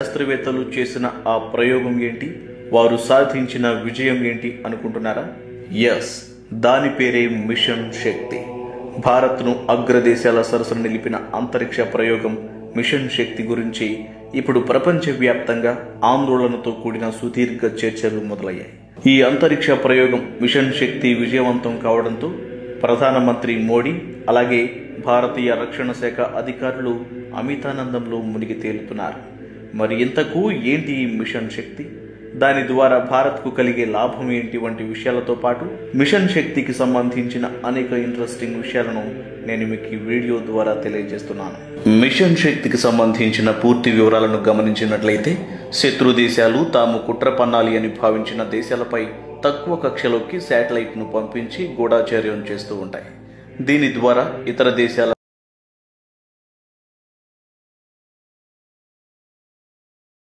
శాస్త్రవేత్తలు చేసిన ఆ ప్రయోగం ఏంటి, వారు సాధించిన విజయం ఏంటి అనుకుంటున్నారా? ఎస్, దాని పేరే మిషన్ శక్తి. భారత్ను అగ్రదేశాల సరసన నిలిపిన అంతరిక్ష ప్రయోగం మిషన్ శక్తి గురించి ఇప్పుడు ప్రపంచవ్యాప్తంగా ఆందోళనతో కూడిన సుదీర్ఘ చర్చలు మొదలయ్యాయి. ఈ అంతరిక్ష ప్రయోగం మిషన్ శక్తి విజయవంతం కావడంతో ప్రధానమంత్రి మోడీ అలాగే భారతీయ రక్షణ శాఖ అధికారులు అమితానందంలో మునిగి తేలుతున్నారు. మరి ఇంతకు ఏంటి ఈ మిషన్ శక్తి, దాని ద్వారా భారత్కు కలిగే లాభం ఏంటి వంటి విషయాలతో పాటు మిషన్ శక్తికి సంబంధించిన అనేక ఇంట్రెస్టింగ్ విషయాలను నేను మీకు ఈ వీడియో ద్వారా తెలియజేస్తున్నాను. మిషన్ శక్తికి సంబంధించిన పూర్తి వివరాలను గమనించినట్లయితే శత్రు దేశాలు తాము కుట్ర పన్నాలి అని భావించిన దేశాలపై తక్కువ కక్షలోకి శాటిలైట్ను పంపించి గూఢాచర్యం చేస్తూ ఉంటాయి. దీని ద్వారా ఇతర దేశాల